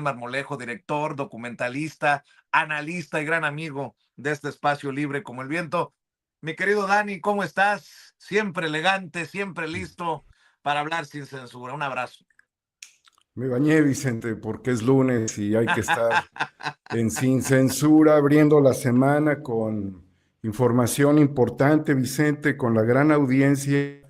Marmolejo, director, documentalista, analista y gran amigo de este espacio libre como el viento. Mi querido Dani, ¿cómo estás? Siempre elegante, siempre listo para hablar sin censura. Un abrazo. Me bañé, Vicente, porque es lunes y hay que estar en sin censura, abriendo la semana con información importante, Vicente, con la gran audiencia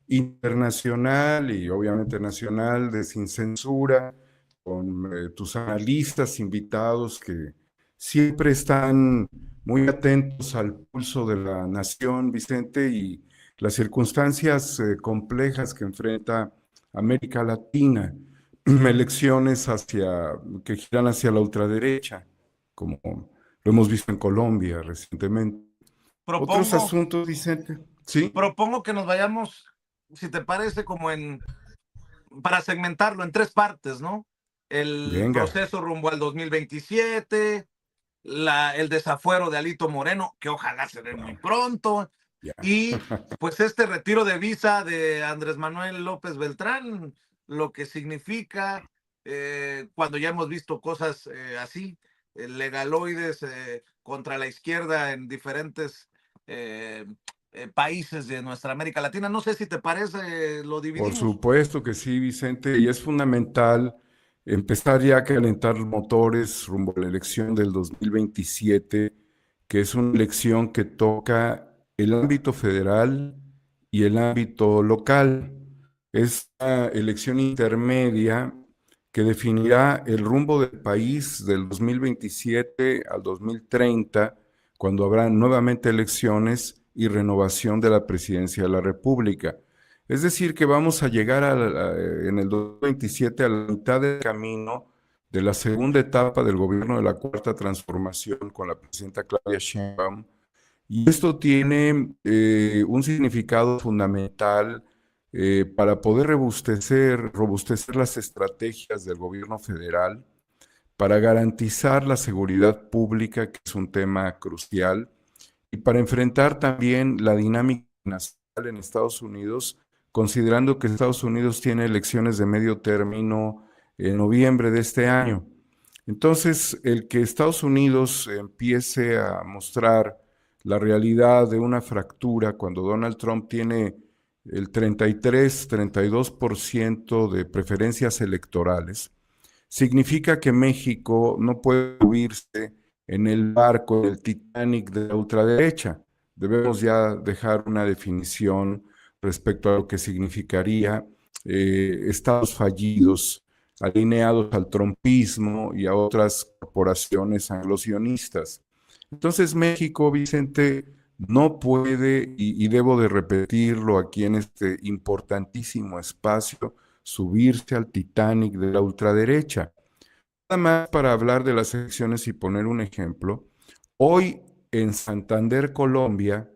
internacional y obviamente nacional de Sin Censura, con tus analistas invitados que siempre están muy atentos al pulso de la nación, Vicente, y las circunstancias complejas que enfrenta América Latina. Elecciones que giran hacia la ultraderecha, como lo hemos visto en Colombia recientemente. Otros Propongo, asuntos, Vicente. Sí, propongo que nos vayamos, si te parece, para segmentarlo en tres partes, ¿no? El venga. proceso rumbo al 2027, el desafuero de Alito Moreno, que ojalá se dé muy pronto, Ya. y pues este retiro de visa de Andrés Manuel López Beltrán, lo que significa cuando ya hemos visto cosas así, legaloides contra la izquierda en diferentes eh, países de nuestra América Latina. No sé si te parece, lo Por dividimos. supuesto que sí, Vicente, y es fundamental empezar ya a calentar motores rumbo a la elección del 2027, que es una elección que toca el ámbito federal y el ámbito local. Es una elección intermedia que definirá el rumbo del país del 2027 al 2030, cuando habrá nuevamente elecciones y renovación de la presidencia de la República. Es decir, que vamos a llegar en el 2027 a la mitad del camino de la segunda etapa del gobierno de la Cuarta Transformación con la presidenta Claudia Sheinbaum. Y esto tiene un significado fundamental para poder robustecer las estrategias del gobierno federal, para garantizar la seguridad pública, que es un tema crucial, y para enfrentar también la dinámica nacional en Estados Unidos, considerando que Estados Unidos tiene elecciones de medio término en noviembre de este año. Entonces, el que Estados Unidos empiece a mostrar la realidad de una fractura cuando Donald Trump tiene el 33-32% de preferencias electorales, significa que México no puede subirse en el barco del Titanic de la ultraderecha. Debemos ya dejar una definición respecto a lo que significaría estados fallidos, alineados al trumpismo y a otras corporaciones anglosionistas. Entonces México, Vicente, no puede, y debo de repetirlo aquí en este importantísimo espacio, subirse al Titanic de la ultraderecha. Nada más para hablar de las elecciones y poner un ejemplo, hoy en Santander, Colombia,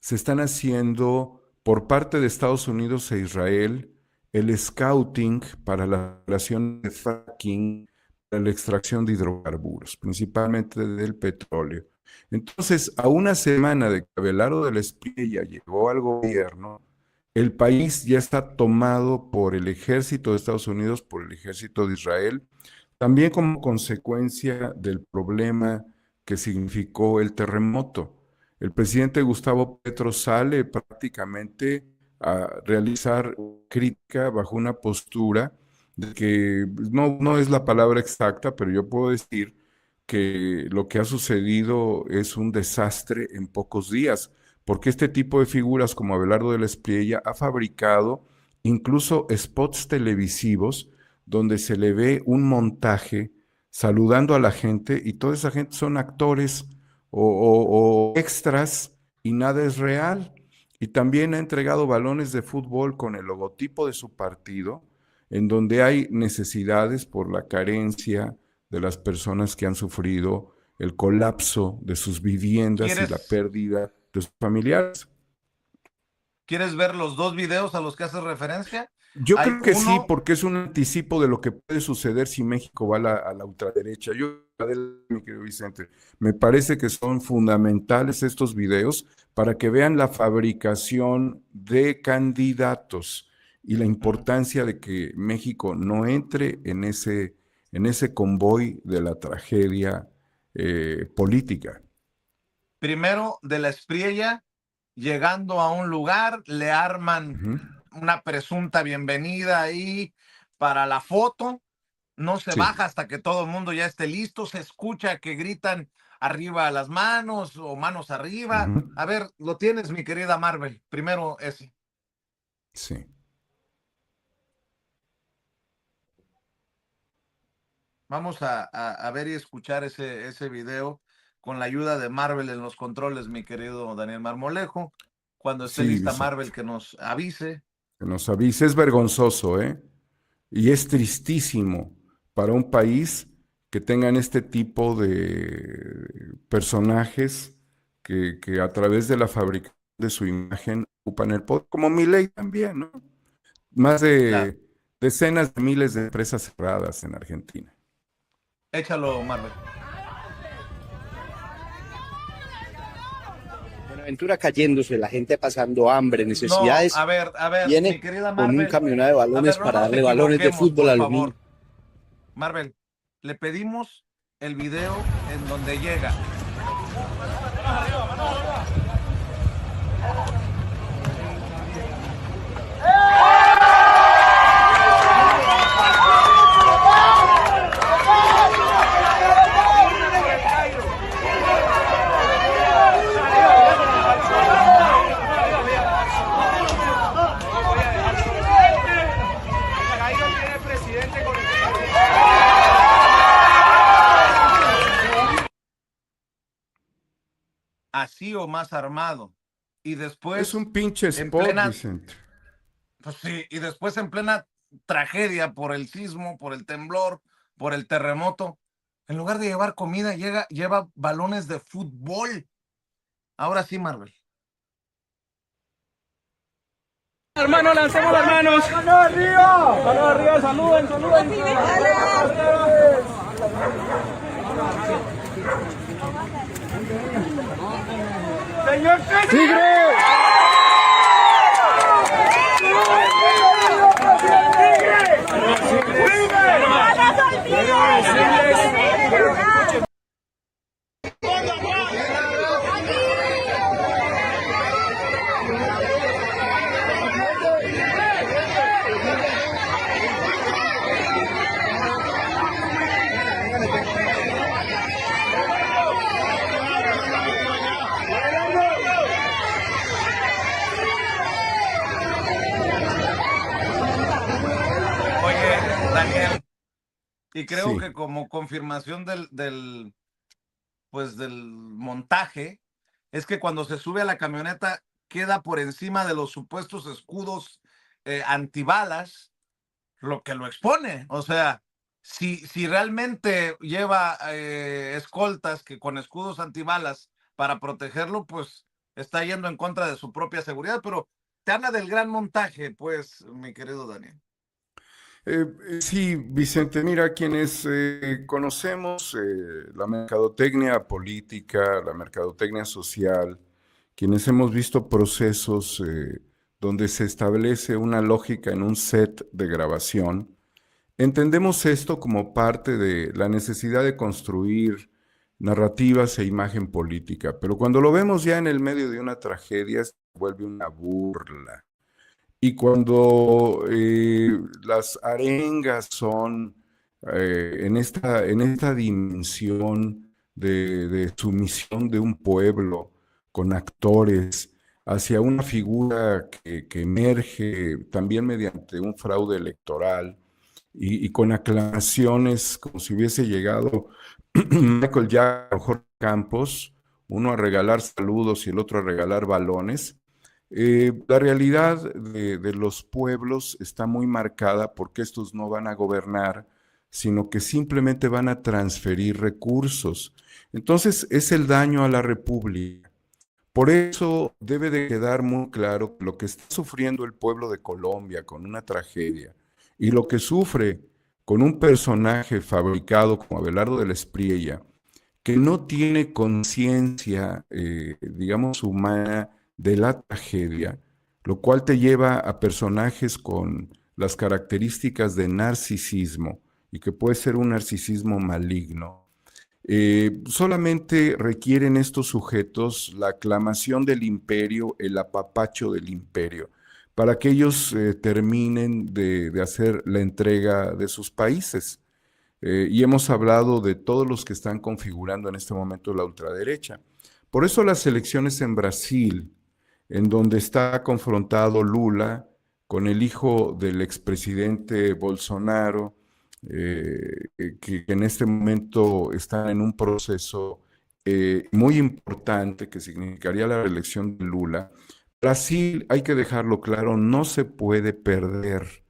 se están haciendo por parte de Estados Unidos e Israel el scouting para la operación de fracking, para la extracción de hidrocarburos, principalmente del petróleo. Entonces, a una semana de que Abelardo de la Espriella llegó al gobierno, el país ya está tomado por el ejército de Estados Unidos, por el ejército de Israel, también como consecuencia del problema que significó el terremoto. El presidente Gustavo Petro sale prácticamente a realizar crítica bajo una postura de que no es la palabra exacta, pero yo puedo decir que lo que ha sucedido es un desastre en pocos días, porque este tipo de figuras como Abelardo de la Espriella ha fabricado incluso spots televisivos donde se le ve un montaje saludando a la gente y toda esa gente son actores o extras y nada es real. Y también ha entregado balones de fútbol con el logotipo de su partido, en donde hay necesidades por la carencia de las personas que han sufrido el colapso de sus viviendas y la ¿Quieres, pérdida de sus familiares. ¿Quieres ver los dos videos a los que haces referencia? Yo Hay creo que sí, uno. porque es un anticipo de lo que puede suceder si México va a la ultraderecha. Mi querido Vicente, me parece que son fundamentales estos videos para que vean la fabricación de candidatos y la importancia de que México no entre en ese convoy de la tragedia política. Primero de la Espriella, llegando a un lugar, le arman una presunta bienvenida ahí para la foto, no se Sí. baja hasta que todo el mundo ya esté listo, se escucha que gritan arriba las manos o manos arriba. A ver, lo tienes, mi querida Marvel, primero ese. Sí. Vamos a ver y escuchar ese video con la ayuda de Marvel en los controles, mi querido Daniel Marmolejo. Cuando esté Sí, lista Vicente. Marvel, que nos avise. Que nos avise, es vergonzoso, ¿eh? Y es tristísimo para un país que tengan este tipo de personajes que a través de la fabricación de su imagen ocupan el poder, como Milei también, ¿no? Más Claro. de decenas de miles de empresas cerradas en Argentina. Échalo, Marvel. Buenaventura cayéndose, la gente pasando hambre, No, necesidades, a ver, mi viene querida con un Marvel. camionado de A balones ver, no para nos darle balones de equivoquemos, fútbol por a los niños. favor. Marvel, le pedimos el video en donde llega. Así o más armado. Y después. Es un pinche en spot, plena, Vicente. pues sí, y después en plena tragedia por el sismo, por el temblor, por el terremoto, en lugar de llevar comida, lleva balones de fútbol. Ahora sí, Marvel. Hermano, lancemos las manos. ¡Mano arriba! ¡Mano arriba! ¡Saluden, saluden! ¡Señor Tigre! Daniel, y creo Sí. que como confirmación del montaje, es que cuando se sube a la camioneta queda por encima de los supuestos escudos antibalas, lo que lo expone. O sea, si realmente lleva escoltas que con escudos antibalas para protegerlo, pues está yendo en contra de su propia seguridad, pero te habla del gran montaje, pues, mi querido Daniel. Sí, Vicente, mira, quienes conocemos la mercadotecnia política, la mercadotecnia social, quienes hemos visto procesos donde se establece una lógica en un set de grabación, entendemos esto como parte de la necesidad de construir narrativas e imagen política, pero cuando lo vemos ya en el medio de una tragedia se vuelve una burla. Y cuando las arengas son en esta dimensión de sumisión de un pueblo con actores hacia una figura que emerge también mediante un fraude electoral y con aclamaciones como si hubiese llegado Michael Jackson o Jorge Campos, uno a regalar saludos y el otro a regalar balones. La realidad de los pueblos está muy marcada porque estos no van a gobernar, sino que simplemente van a transferir recursos. Entonces es el daño a la República. Por eso debe de quedar muy claro que lo que está sufriendo el pueblo de Colombia con una tragedia y lo que sufre con un personaje fabricado como Abelardo de la Espriella, que no tiene conciencia, digamos, humana de la tragedia, lo cual te lleva a personajes con las características de narcisismo y que puede ser un narcisismo maligno. Solamente requieren estos sujetos la aclamación del imperio, el apapacho del imperio, para que ellos terminen de hacer la entrega de sus países. Y hemos hablado de todos los que están configurando en este momento la ultraderecha. Por eso las elecciones en Brasil, en donde está confrontado Lula con el hijo del expresidente Bolsonaro, que en este momento están en un proceso muy importante que significaría la reelección de Lula. Brasil, hay que dejarlo claro, no se puede perder.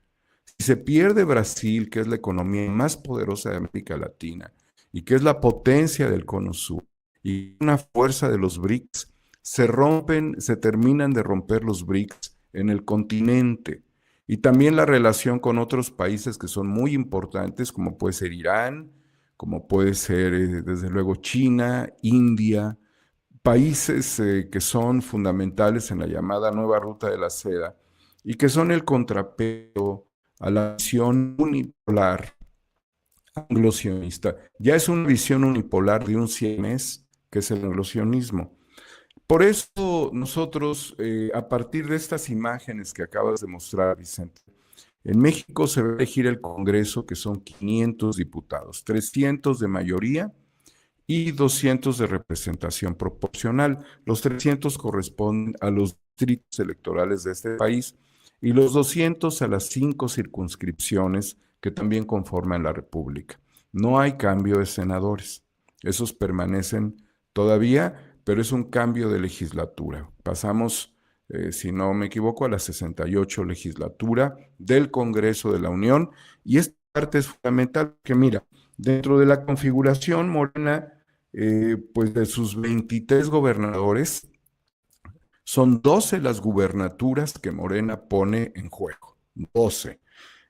Si se pierde Brasil, que es la economía más poderosa de América Latina y que es la potencia del Cono Sur y una fuerza de los BRICS, se terminan de romper los BRICS en el continente. Y también la relación con otros países que son muy importantes, como puede ser Irán, como puede ser desde luego China, India, países que son fundamentales en la llamada nueva ruta de la seda y que son el contrapeso a la visión unipolar anglosionista. Ya es una visión unipolar de un siemés, que es el anglosionismo. Por eso nosotros, a partir de estas imágenes que acabas de mostrar, Vicente, en México se va a elegir el Congreso, que son 500 diputados, 300 de mayoría y 200 de representación proporcional. Los 300 corresponden a los distritos electorales de este país y los 200 a las 5 circunscripciones que también conforman la República. No hay cambio de senadores, esos permanecen todavía, pero es un cambio de legislatura. Pasamos, si no me equivoco, a la 68 legislatura del Congreso de la Unión, y esta parte es fundamental, que mira, dentro de la configuración Morena, pues de sus 23 gobernadores, son 12 las gubernaturas que Morena pone en juego, 12.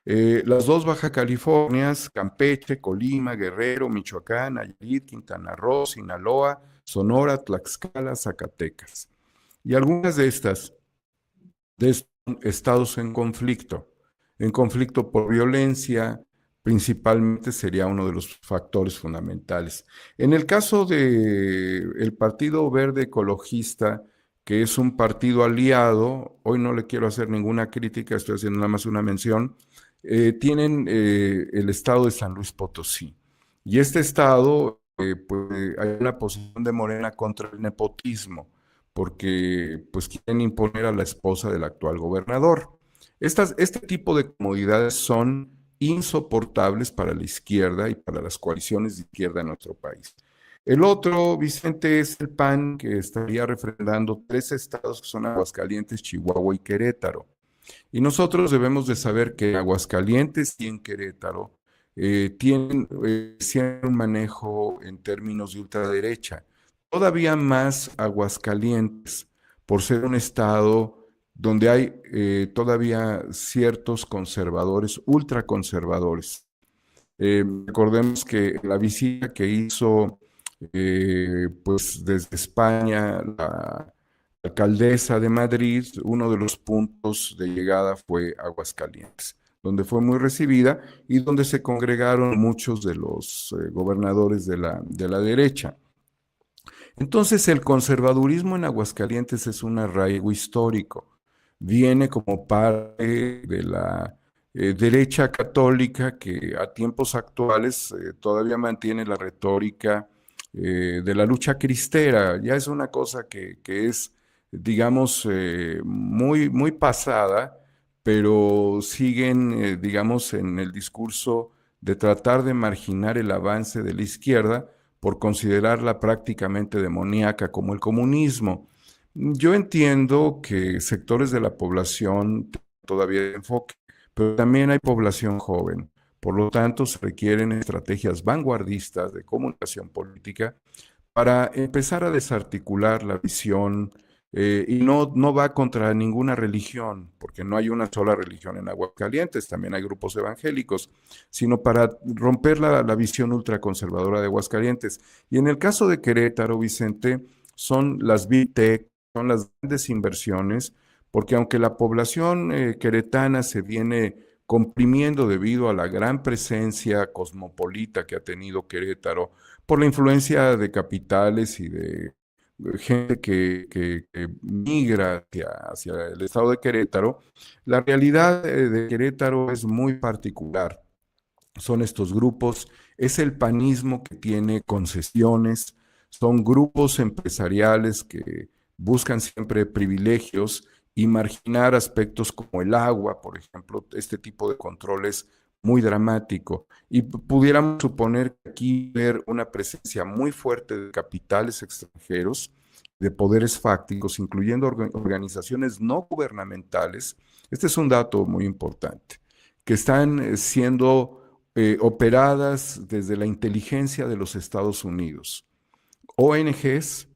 Las dos Baja Californias, Campeche, Colima, Guerrero, Michoacán, Nayarit, Quintana Roo, Sinaloa, Sonora, Tlaxcala, Zacatecas. Y algunas de estos estados en conflicto por violencia, principalmente sería uno de los factores fundamentales. En el caso del Partido Verde Ecologista, que es un partido aliado, hoy no le quiero hacer ninguna crítica, estoy haciendo nada más una mención, tienen el estado de San Luis Potosí. Y este estado, pues, hay una posición de Morena contra el nepotismo, porque pues quieren imponer a la esposa del actual gobernador. Este tipo de comodidades son insoportables para la izquierda y para las coaliciones de izquierda en nuestro país. El otro, Vicente, es el PAN, que estaría refrendando 3 estados que son Aguascalientes, Chihuahua y Querétaro. Y nosotros debemos de saber que Aguascalientes y en Querétaro tienen siempre un manejo en términos de ultraderecha. Todavía más Aguascalientes, por ser un estado donde hay todavía ciertos conservadores, ultraconservadores. Recordemos que la visita que hizo pues desde España la alcaldesa de Madrid, uno de los puntos de llegada fue Aguascalientes, donde fue muy recibida y donde se congregaron muchos de los gobernadores de la derecha. Entonces el conservadurismo en Aguascalientes es un arraigo histórico, viene como parte de la derecha católica que a tiempos actuales todavía mantiene la retórica de la lucha cristera. Ya es una cosa que es, digamos, muy, muy pasada, pero siguen, digamos, en el discurso de tratar de marginar el avance de la izquierda por considerarla prácticamente demoníaca como el comunismo. Yo entiendo que sectores de la población todavía enfoque, pero también hay población joven. Por lo tanto, se requieren estrategias vanguardistas de comunicación política para empezar a desarticular la visión y no va contra ninguna religión, porque no hay una sola religión en Aguascalientes, también hay grupos evangélicos, sino para romper la visión ultraconservadora de Aguascalientes. Y en el caso de Querétaro, Vicente, son las Big Tech, son las grandes inversiones, porque aunque la población queretana se viene comprimiendo debido a la gran presencia cosmopolita que ha tenido Querétaro por la influencia de capitales y de gente que migra hacia el estado de Querétaro. La realidad de Querétaro es muy particular. Son estos grupos, es el panismo que tiene concesiones, son grupos empresariales que buscan siempre privilegios y marginar aspectos como el agua, por ejemplo. Este tipo de control es muy dramático. Y pudiéramos suponer que aquí ver una presencia muy fuerte de capitales extranjeros, de poderes fácticos, incluyendo organizaciones no gubernamentales. Este es un dato muy importante, que están siendo operadas desde la inteligencia de los Estados Unidos. ONGs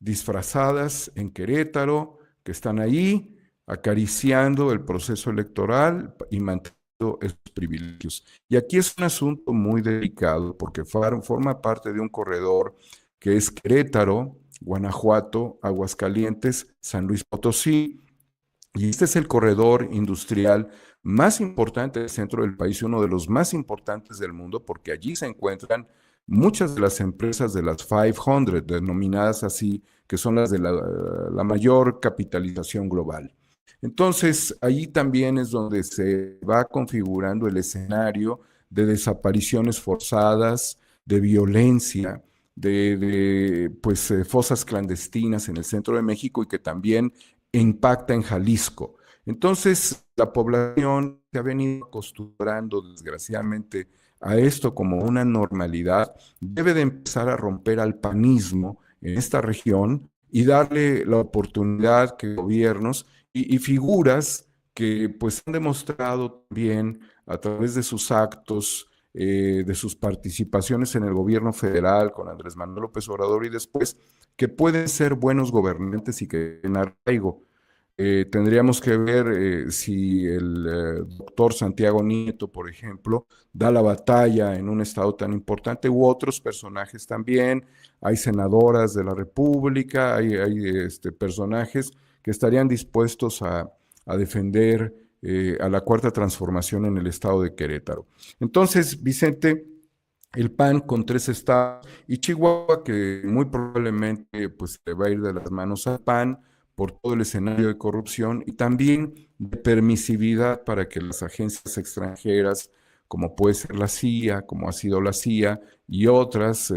disfrazadas en Querétaro, que están ahí acariciando el proceso electoral y manteniendo esos privilegios. Y aquí es un asunto muy delicado porque forma parte de un corredor que es Querétaro, Guanajuato, Aguascalientes, San Luis Potosí, y este es el corredor industrial más importante del centro del país, uno de los más importantes del mundo, porque allí se encuentran muchas de las empresas de las 500, denominadas así, que son las de la mayor capitalización global. Entonces, allí también es donde se va configurando el escenario de desapariciones forzadas, de violencia, pues, fosas clandestinas en el centro de México y que también impacta en Jalisco. Entonces, la población se ha venido acostumbrando, desgraciadamente, a esto como una normalidad, debe de empezar a romper al panismo en esta región y darle la oportunidad que gobiernos y figuras que pues han demostrado también a través de sus actos, de sus participaciones en el gobierno federal con Andrés Manuel López Obrador y después, que pueden ser buenos gobernantes y que tienen arraigo. Tendríamos que ver si el doctor Santiago Nieto, por ejemplo, da la batalla en un estado tan importante, u otros personajes también. Hay senadoras de la República, hay personajes que estarían dispuestos a defender a la Cuarta Transformación en el estado de Querétaro. Entonces, Vicente, el PAN con 3 estados y Chihuahua, que muy probablemente pues, le va a ir de las manos al PAN por todo el escenario de corrupción y también de permisividad para que las agencias extranjeras, como puede ser la CIA, como ha sido la CIA, y otras,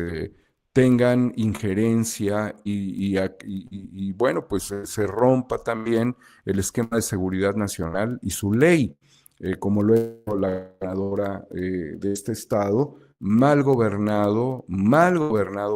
tengan injerencia y bueno, pues se rompa también el esquema de seguridad nacional y su ley, como lo es la ganadora de este estado, mal gobernado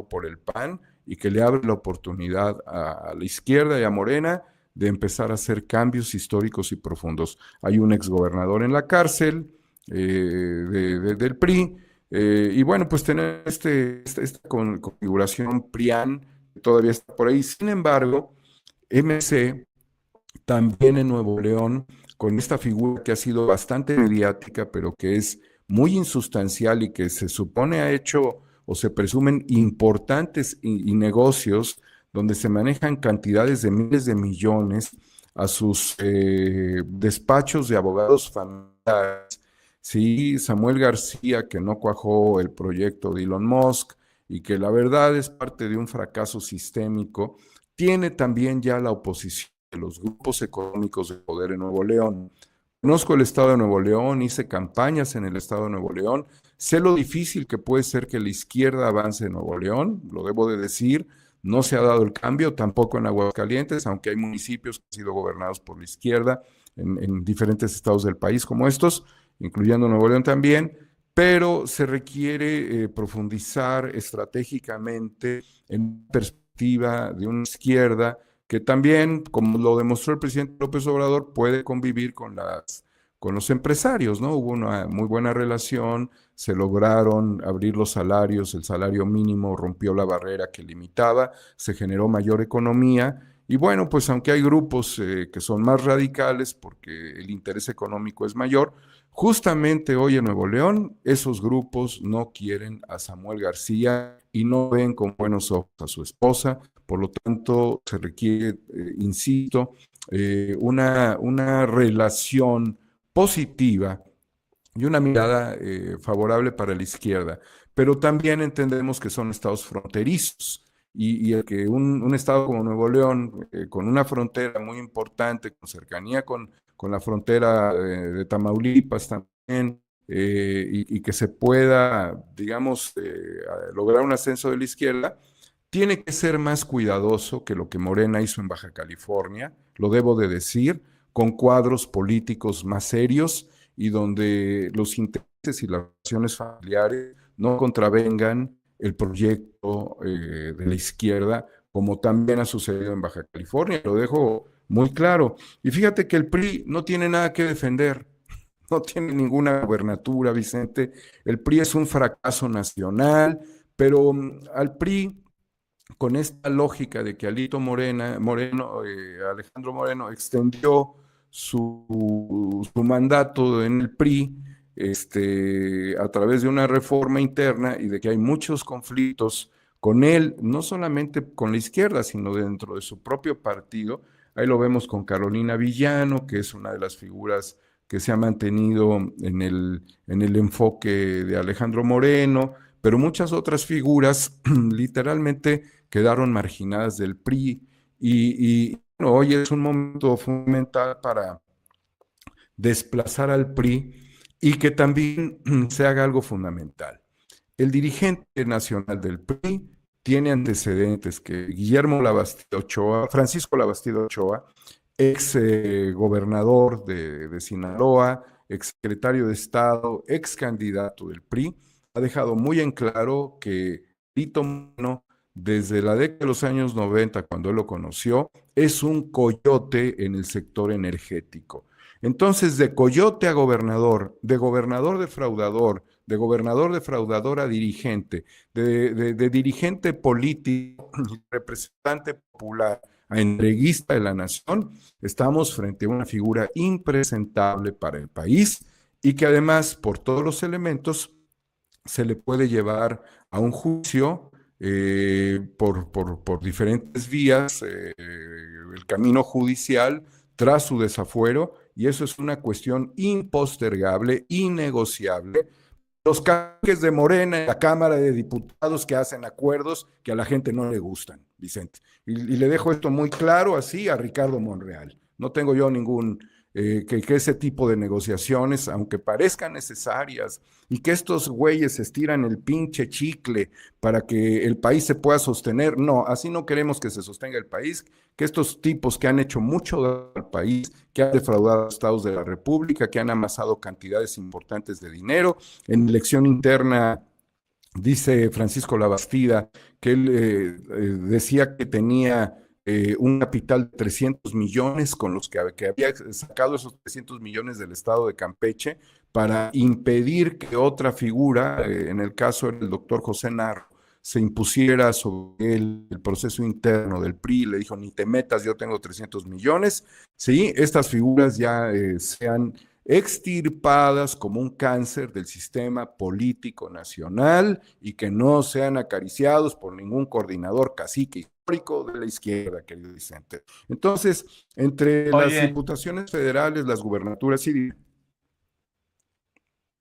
por el PAN, y que le abre la oportunidad a la izquierda y a Morena de empezar a hacer cambios históricos y profundos. Hay un exgobernador en la cárcel del PRI, y bueno, pues tener esta configuración PRIAN que todavía está por ahí. Sin embargo, MC también en Nuevo León, con esta figura que ha sido bastante mediática, pero que es muy insustancial y que se supone ha hecho o se presumen importantes y negocios donde se manejan cantidades de miles de millones a sus despachos de abogados familiares. Sí, Samuel García, que no cuajó el proyecto de Elon Musk y que la verdad es parte de un fracaso sistémico, tiene también ya la oposición de los grupos económicos de poder en Nuevo León. Conozco el estado de Nuevo León, hice campañas en el estado de Nuevo León, sé lo difícil que puede ser que la izquierda avance en Nuevo León, lo debo de decir, no se ha dado el cambio, tampoco en Aguascalientes, aunque hay municipios que han sido gobernados por la izquierda en diferentes estados del país como estos, incluyendo Nuevo León también, pero se requiere profundizar estratégicamente en perspectiva de una izquierda que también, como lo demostró el presidente López Obrador, puede convivir con los empresarios, ¿no? Hubo una muy buena relación, se lograron abrir los salarios, el salario mínimo rompió la barrera que limitaba, se generó mayor economía, y bueno, pues aunque hay grupos que son más radicales porque el interés económico es mayor, justamente hoy en Nuevo León esos grupos no quieren a Samuel García y no ven con buenos ojos a su esposa. Por lo tanto, se requiere, insisto, una relación positiva y una mirada favorable para la izquierda, pero también entendemos que son estados fronterizos y el que un estado como Nuevo León, con una frontera muy importante, con cercanía con la frontera de Tamaulipas también, y que se pueda, digamos, lograr un ascenso de la izquierda, tiene que ser más cuidadoso que lo que Morena hizo en Baja California, lo debo de decir, con cuadros políticos más serios y donde los intereses y las relaciones familiares no contravengan el proyecto de la izquierda, como también ha sucedido en Baja California, lo dejo muy claro. Y fíjate que el PRI no tiene nada que defender, no tiene ninguna gobernatura, Vicente. El PRI es un fracaso nacional, pero al PRI, con esta lógica de que Alejandro Moreno extendió su mandato en el PRI a través de una reforma interna y de que hay muchos conflictos con él, no solamente con la izquierda, sino dentro de su propio partido. Ahí lo vemos con Carolina Villano, que es una de las figuras que se ha mantenido en el enfoque de Alejandro Moreno, pero muchas otras figuras literalmente quedaron marginadas del PRI y bueno, hoy es un momento fundamental para desplazar al PRI y que también se haga algo fundamental. El dirigente nacional del PRI tiene antecedentes que Guillermo Labastida Ochoa, Francisco Labastida Ochoa, ex gobernador de Sinaloa, ex secretario de Estado, ex candidato del PRI, ha dejado muy en claro que Lito Moreno, desde la década de los años 90, cuando él lo conoció, es un coyote en el sector energético. Entonces, de coyote a gobernador, de gobernador defraudador, de gobernador defraudador a dirigente, de dirigente político, representante popular, a entreguista de la nación, estamos frente a una figura impresentable para el país y que además, por todos los elementos, se le puede llevar a un juicio por diferentes vías, el camino judicial tras su desafuero, y eso es una cuestión impostergable, innegociable. Los caques de Morena en la Cámara de Diputados que hacen acuerdos que a la gente no le gustan, Vicente. Y le dejo esto muy claro así a Ricardo Monreal. No tengo yo ningún... que ese tipo de negociaciones, aunque parezcan necesarias, y que estos güeyes estiran el pinche chicle para que el país se pueda sostener, no, así no queremos que se sostenga el país, que estos tipos que han hecho mucho daño al país, que han defraudado a los estados de la República, que han amasado cantidades importantes de dinero, en elección interna. Dice Francisco Labastida que él decía que tenía un capital de 300 millones con los que había sacado esos 300 millones del estado de Campeche para impedir que otra figura, en el caso del doctor José Narro, se impusiera sobre él el proceso interno del PRI. Le dijo, ni te metas, yo tengo 300 millones. Sí, estas figuras ya se han extirpadas como un cáncer del sistema político nacional y que no sean acariciados por ningún coordinador cacique histórico de la izquierda, querido Vicente. Entonces, entre las diputaciones federales, las gubernaturas, sí.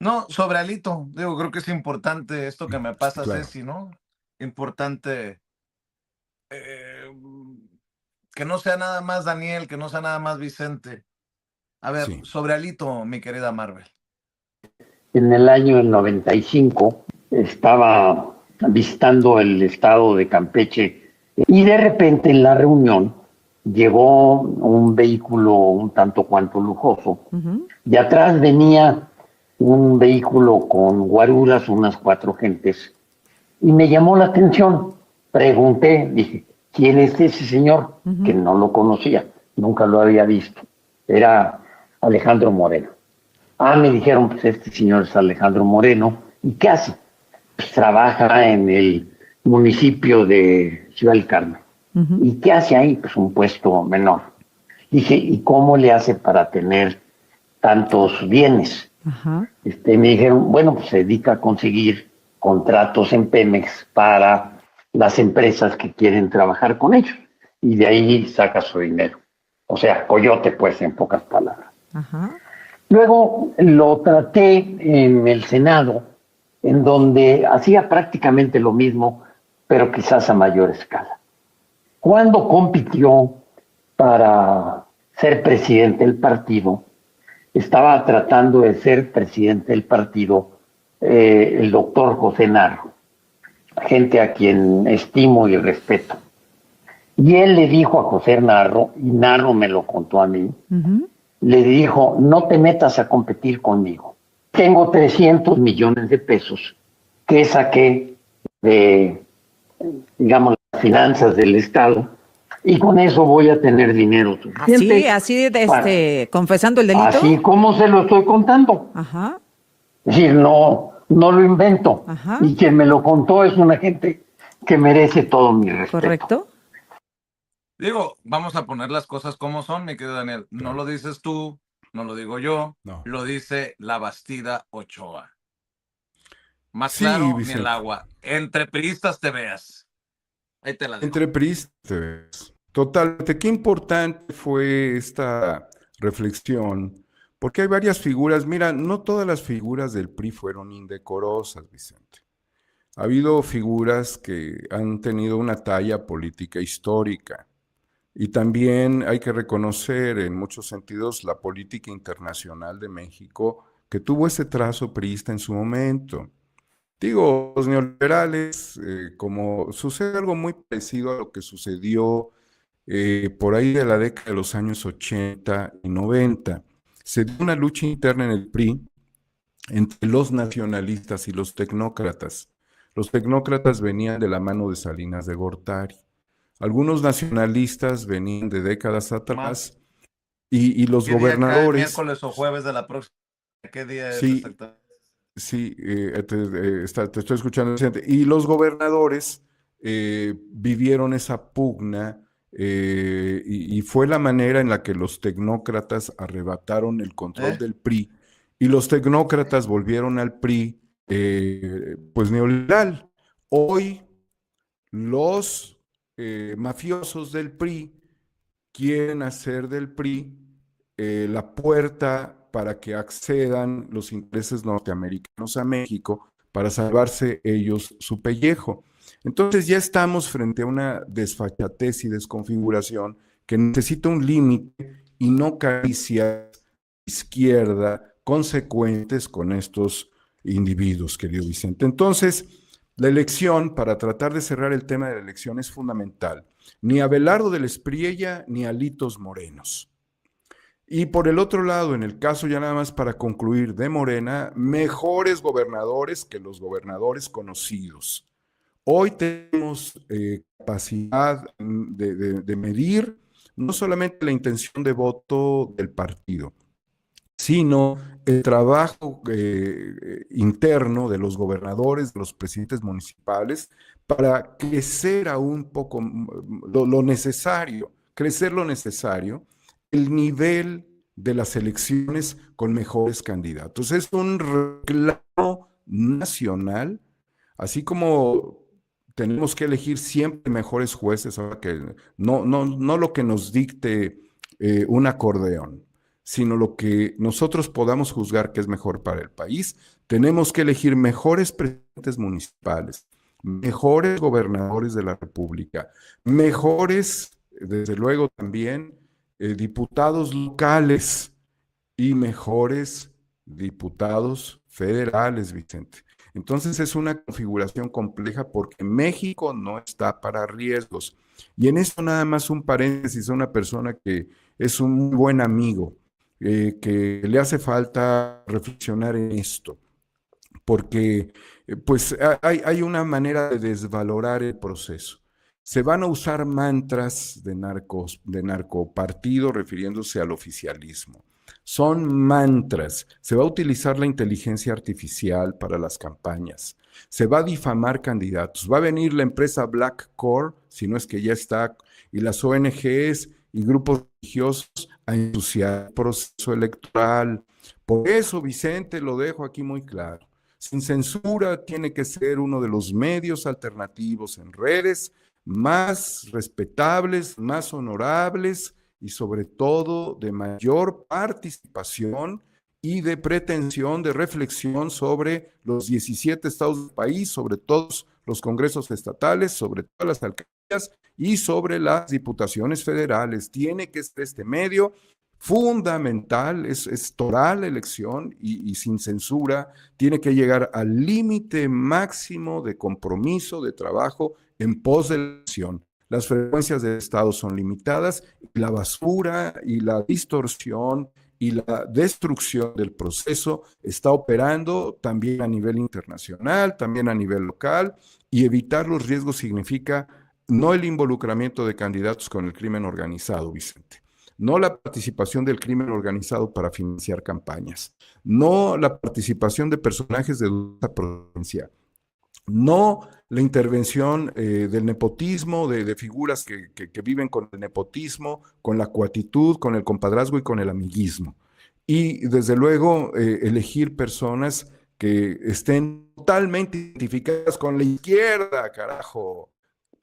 No, sobre Alito, digo, creo que es importante esto que me pasa, claro. Ceci, ¿no? Importante que no sea nada más Daniel, que no sea nada más Vicente. A ver, sí. Sobre Alito, mi querida Marvel. En el año 95 estaba visitando el estado de Campeche y de repente en la reunión llegó un vehículo un tanto cuanto lujoso. De atrás venía un vehículo con guaruras, unas 4 gentes, y me llamó la atención. Pregunté, dije, ¿quién es ese señor? Que no lo conocía, nunca lo había visto. Era Alejandro Moreno. Me dijeron, pues este señor es Alejandro Moreno. ¿Y qué hace? Pues trabaja en el municipio de Ciudad del Carmen. ¿Y qué hace ahí? Pues un puesto menor. Dije, ¿y cómo le hace para tener tantos bienes? Me dijeron, bueno, pues se dedica a conseguir contratos en Pemex para las empresas que quieren trabajar con ellos. Y de ahí saca su dinero. O sea, coyote, pues, en pocas palabras. Luego lo traté en el Senado, en donde hacía prácticamente lo mismo, pero quizás a mayor escala. Cuando compitió para ser presidente del partido, estaba tratando de ser presidente del partido el doctor José Narro, gente a quien estimo y respeto. Y él le dijo a José Narro, y Narro me lo contó a mí, le dijo, no te metas a competir conmigo. Tengo 300 millones de pesos que saqué de, digamos, las finanzas del Estado, y con eso voy a tener dinero suficiente. Así, confesando el delito. Así como se lo estoy contando. Ajá. Es decir, no lo invento. Ajá. Y quien me lo contó es una gente que merece todo mi respeto. Correcto. Digo, vamos a poner las cosas como son, mi querido Daniel. No lo dices tú, no lo digo yo, lo dice la Bastida Ochoa. Más claro, ni el agua. Entre priistas te veas. Ahí te la dejo. Entre priistas te veas. Totalmente. Qué importante fue esta reflexión, porque hay varias figuras. Mira, no todas las figuras del PRI fueron indecorosas, Vicente. Ha habido figuras que han tenido una talla política histórica. Y también hay que reconocer en muchos sentidos la política internacional de México, que tuvo ese trazo priista en su momento. Digo, los neoliberales, como sucede algo muy parecido a lo que sucedió por ahí de la década de los años 80 y 90, se dio una lucha interna en el PRI entre los nacionalistas y los tecnócratas. Los tecnócratas venían de la mano de Salinas de Gortari. Algunos nacionalistas venían de décadas atrás y los gobernadores... ¿Miércoles o jueves de la próxima? ¿Qué día es sí, exactamente? Sí, te estoy escuchando, Vicente. Y los gobernadores vivieron esa pugna y fue la manera en la que los tecnócratas arrebataron el control del PRI y los tecnócratas volvieron al PRI pues neoliberal. Hoy los mafiosos del PRI quieren hacer del PRI la puerta para que accedan los intereses norteamericanos a México para salvarse ellos su pellejo. Entonces ya estamos frente a una desfachatez y desconfiguración que necesita un límite y no caricias izquierda consecuentes con estos individuos, querido Vicente. Entonces, la elección, para tratar de cerrar el tema de la elección, es fundamental. Ni a Abelardo del Espriella ni a Litos Morenos. Y por el otro lado, en el caso ya nada más para concluir de Morena, mejores gobernadores que los gobernadores conocidos. Hoy tenemos capacidad de medir no solamente la intención de voto del partido, sino el trabajo interno de los gobernadores, de los presidentes municipales, para crecer aún poco lo necesario, crecer lo necesario, el nivel de las elecciones con mejores candidatos. Es un reclamo nacional, así como tenemos que elegir siempre mejores jueces, ahora que no lo que nos dicte un acordeón, sino lo que nosotros podamos juzgar que es mejor para el país. Tenemos que elegir mejores presidentes municipales, mejores gobernadores de la República, mejores, desde luego también, diputados locales y mejores diputados federales, Vicente. Entonces es una configuración compleja porque México no está para riesgos. Y en esto nada más un paréntesis, a una persona que es un buen amigo, que le hace falta reflexionar en esto, porque pues hay una manera de desvalorar el proceso. Se van a usar mantras de narcopartido refiriéndose al oficialismo. Son mantras. Se va a utilizar la inteligencia artificial para las campañas. Se va a difamar candidatos. Va a venir la empresa Black Core, si no es que ya está, y las ONGs y grupos religiosos a ensuciar el proceso electoral. Por eso, Vicente, lo dejo aquí muy claro. Sin censura tiene que ser uno de los medios alternativos en redes más respetables, más honorables y sobre todo de mayor participación y de pretensión, de reflexión sobre los 17 estados del país, sobre todos los congresos estatales, sobre todas las alcaldías y sobre las diputaciones federales. Tiene que ser este medio fundamental, es total la elección y sin censura, tiene que llegar al límite máximo de compromiso, de trabajo en pos de la elección. Las frecuencias del Estado son limitadas y la basura y la distorsión y la destrucción del proceso está operando también a nivel internacional, también a nivel local, y evitar los riesgos significa no el involucramiento de candidatos con el crimen organizado, Vicente, no la participación del crimen organizado para financiar campañas, no la participación de personajes de dudosa procedencia, no la intervención del nepotismo, de figuras que viven con el nepotismo, con la coatitud, con el compadrazgo y con el amiguismo. Y desde luego elegir personas que estén totalmente identificadas con la izquierda, carajo.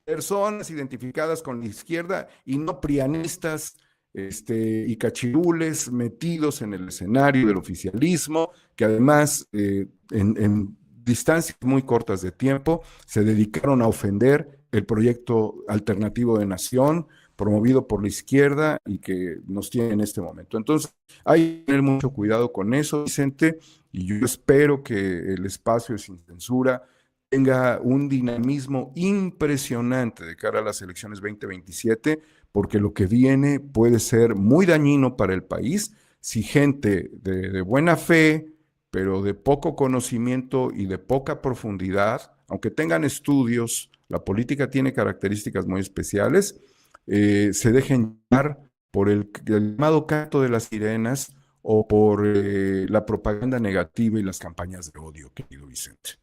Personas identificadas con la izquierda y no prianistas y cachirules metidos en el escenario del oficialismo, que además en distancias muy cortas de tiempo se dedicaron a ofender el proyecto alternativo de nación promovido por la izquierda y que nos tiene en este momento. Entonces, hay que tener mucho cuidado con eso, Vicente, y yo espero que el espacio sin censura tenga un dinamismo impresionante de cara a las elecciones 2027, porque lo que viene puede ser muy dañino para el país si gente de buena fe, pero de poco conocimiento y de poca profundidad, aunque tengan estudios, la política tiene características muy especiales, se dejen llevar por el llamado canto de las sirenas o por la propaganda negativa y las campañas de odio, querido Vicente.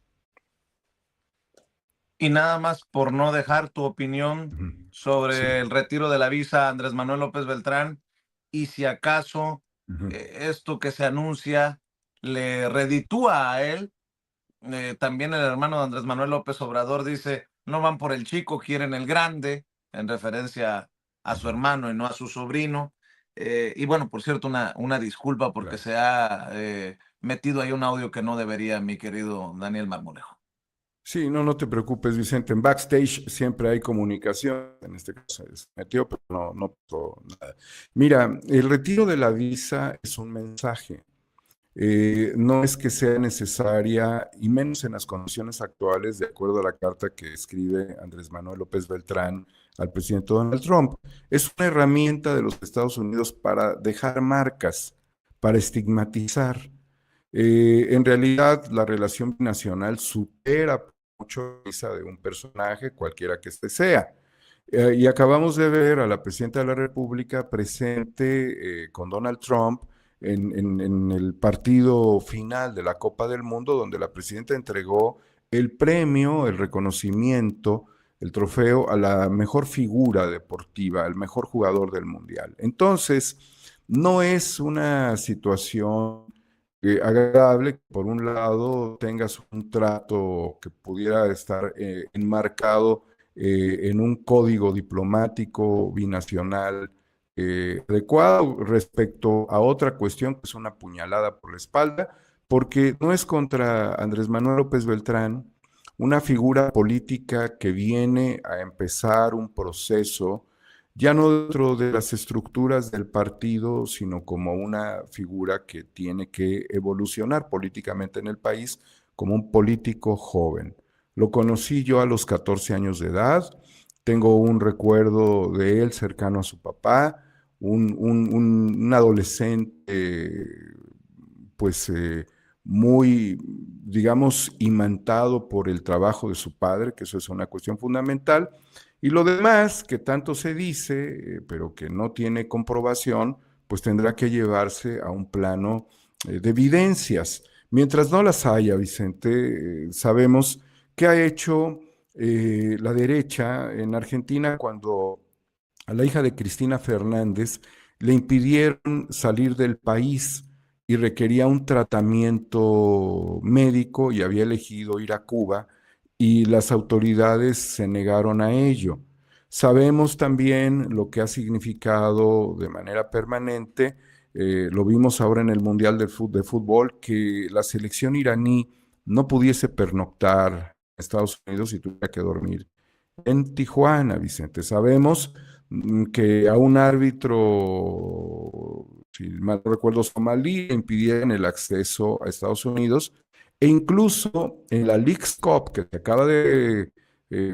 Y nada más por no dejar tu opinión sobre el retiro de la visa a Andrés Manuel López Beltrán, y si acaso esto que se anuncia le reditúa a él. También el hermano de Andrés Manuel López Obrador dice, no van por el chico, quieren el grande, en referencia a su hermano y no a su sobrino. Y bueno, por cierto, una disculpa porque se ha metido ahí un audio que no debería, mi querido Daniel Marmolejo. Sí, no te preocupes, Vicente. En backstage siempre hay comunicación. En este caso se metió, pero no pasó nada. Mira, el retiro de la visa es un mensaje. No es que sea necesaria, y menos en las condiciones actuales, de acuerdo a la carta que escribe Andrés Manuel López Beltrán al presidente Donald Trump. Es una herramienta de los Estados Unidos para dejar marcas, para estigmatizar. En realidad, la relación binacional supera mucho la visa de un personaje, cualquiera que este sea. Y acabamos de ver a la presidenta de la República presente con Donald Trump en el partido final de la Copa del Mundo, donde la presidenta entregó el premio, el reconocimiento, el trofeo a la mejor figura deportiva, al mejor jugador del Mundial. Entonces, no es una situación agradable que por un lado tengas un trato que pudiera estar enmarcado en un código diplomático binacional adecuado respecto a otra cuestión que es una puñalada por la espalda, porque no es contra Andrés Manuel López Beltrán, una figura política que viene a empezar un proceso ya no dentro de las estructuras del partido, sino como una figura que tiene que evolucionar políticamente en el país como un político joven. Lo conocí yo a los 14 años de edad, tengo un recuerdo de él cercano a su papá, un adolescente pues muy, digamos, imantado por el trabajo de su padre, que eso es una cuestión fundamental. Y lo demás, que tanto se dice, pero que no tiene comprobación, pues tendrá que llevarse a un plano de evidencias. Mientras no las haya, Vicente, sabemos qué ha hecho la derecha en Argentina cuando a la hija de Cristina Fernández le impidieron salir del país y requería un tratamiento médico y había elegido ir a Cuba, y las autoridades se negaron a ello. Sabemos también lo que ha significado de manera permanente lo vimos ahora en el Mundial de Fútbol, que la selección iraní no pudiese pernoctar en Estados Unidos y tuviera que dormir en Tijuana, Vicente. Sabemos que a un árbitro, si mal no recuerdo, somalí, le impidieron el acceso a Estados Unidos, e incluso en la Leagues Cup que se acaba de,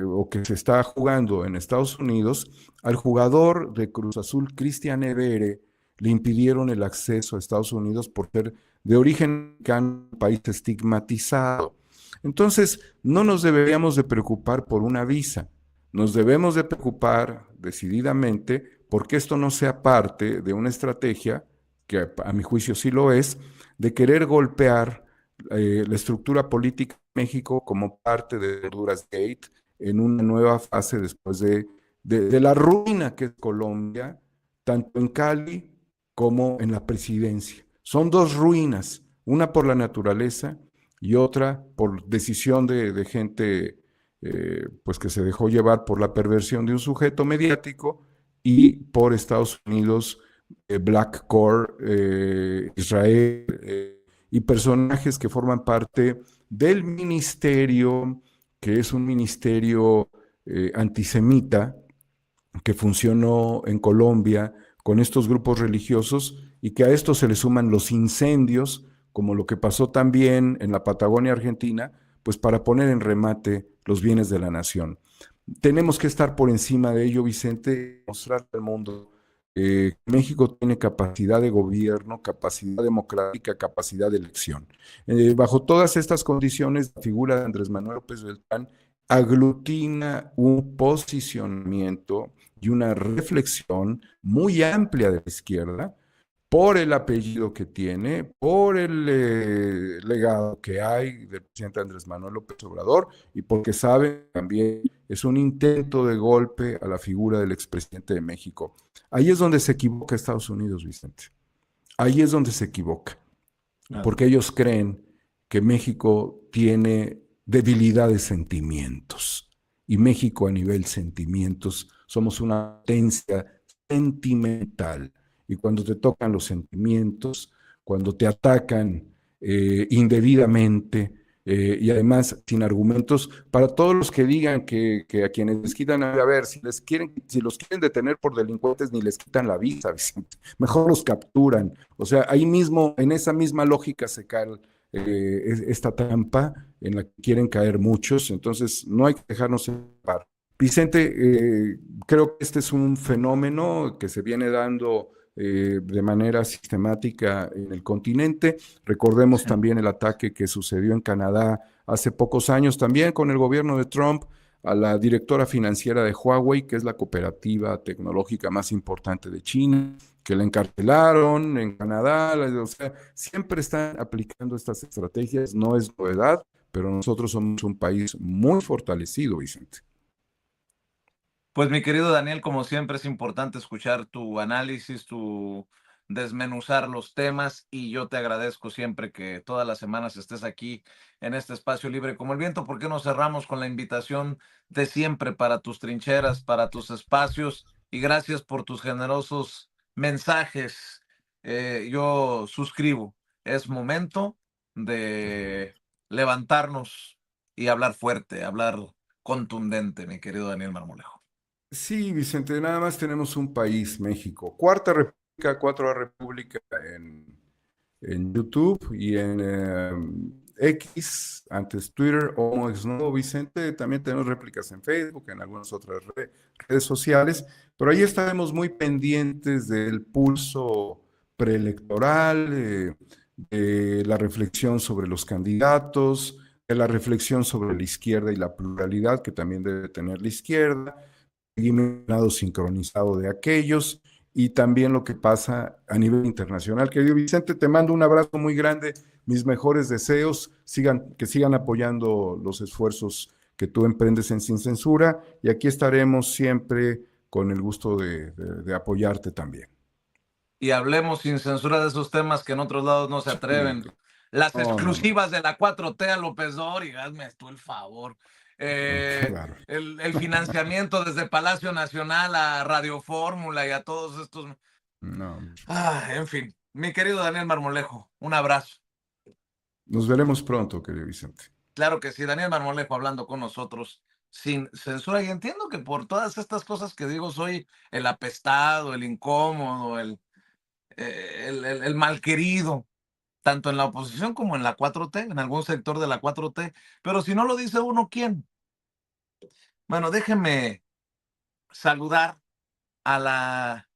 o que se está jugando en Estados Unidos, al jugador de Cruz Azul, Cristian Evere, le impidieron el acceso a Estados Unidos por ser de origen mexicano, un país estigmatizado. Entonces, no nos deberíamos de preocupar por una visa, nos debemos de preocupar decididamente porque esto no sea parte de una estrategia, que a mi juicio sí lo es, de querer golpear la estructura política de México como parte de Honduras Gate en una nueva fase después de la ruina que es Colombia, tanto en Cali como en la presidencia. Son dos ruinas, una por la naturaleza y otra por decisión de gente pues que se dejó llevar por la perversión de un sujeto mediático y por Estados Unidos, Black Core, Israel y personajes que forman parte del ministerio, que es un ministerio antisemita que funcionó en Colombia con estos grupos religiosos y que a esto se le suman los incendios, como lo que pasó también en la Patagonia Argentina, pues para poner en remate los bienes de la nación. Tenemos que estar por encima de ello, Vicente, mostrarle al mundo que México tiene capacidad de gobierno, capacidad democrática, capacidad de elección. Bajo todas estas condiciones, la figura de Andrés Manuel López Beltrán aglutina un posicionamiento y una reflexión muy amplia de la izquierda, por el apellido que tiene, por el legado que hay del presidente Andrés Manuel López Obrador y porque sabe también es un intento de golpe a la figura del expresidente de México. Ahí es donde se equivoca Estados Unidos, Vicente. Ahí es donde se equivoca, porque ellos creen que México tiene debilidad de sentimientos y México a nivel sentimientos somos una potencia sentimental. Y cuando te tocan los sentimientos, cuando te atacan indebidamente y además sin argumentos, para todos los que digan que a quienes les quitan, a ver, si los quieren detener por delincuentes, ni les quitan la visa, Vicente, mejor los capturan. O sea, ahí mismo, en esa misma lógica se cae esta trampa en la que quieren caer muchos, entonces no hay que dejarnos llevar. Vicente, creo que este es un fenómeno que se viene dando de manera sistemática en el continente. Recordemos también el ataque que sucedió en Canadá hace pocos años, también con el gobierno de Trump, a la directora financiera de Huawei, que es la cooperativa tecnológica más importante de China, que la encarcelaron en Canadá. O sea, siempre están aplicando estas estrategias, no es novedad, pero nosotros somos un país muy fortalecido, Vicente. Pues mi querido Daniel, como siempre es importante escuchar tu análisis, tu desmenuzar los temas y yo te agradezco siempre que todas las semanas estés aquí en este espacio libre como el viento. ¿Por qué no cerramos con la invitación de siempre para tus trincheras, para tus espacios y gracias por tus generosos mensajes? Yo suscribo, es momento de levantarnos y hablar fuerte, hablar contundente, mi querido Daniel Marmolejo. Sí, Vicente, nada más tenemos un país, México. Cuarta República en YouTube y en X, antes Twitter o ex nuevo, Vicente. También tenemos réplicas en Facebook, en algunas otras redes sociales, pero ahí estaremos muy pendientes del pulso preelectoral, de la reflexión sobre los candidatos, de la reflexión sobre la izquierda y la pluralidad que también debe tener la izquierda, seguimiento sincronizado de aquellos y también lo que pasa a nivel internacional. Querido Vicente, te mando un abrazo muy grande, mis mejores deseos, que sigan apoyando los esfuerzos que tú emprendes en Sin Censura y aquí estaremos siempre con el gusto de apoyarte también. Y hablemos sin censura de esos temas que en otros lados no se atreven. Sí. Las exclusivas de la 4T a López Dóriga, hazme tú el favor. Claro. El financiamiento desde Palacio Nacional a Radio Fórmula y a todos estos. No. En fin. Mi querido Daniel Marmolejo, un abrazo. Nos veremos pronto, querido Vicente. Claro que sí, Daniel Marmolejo hablando con nosotros sin censura. Y entiendo que por todas estas cosas que digo soy el apestado, el incómodo, el malquerido, tanto en la oposición como en la 4T, en algún sector de la 4T. Pero si no lo dice uno, ¿quién? Bueno, déjenme saludar a la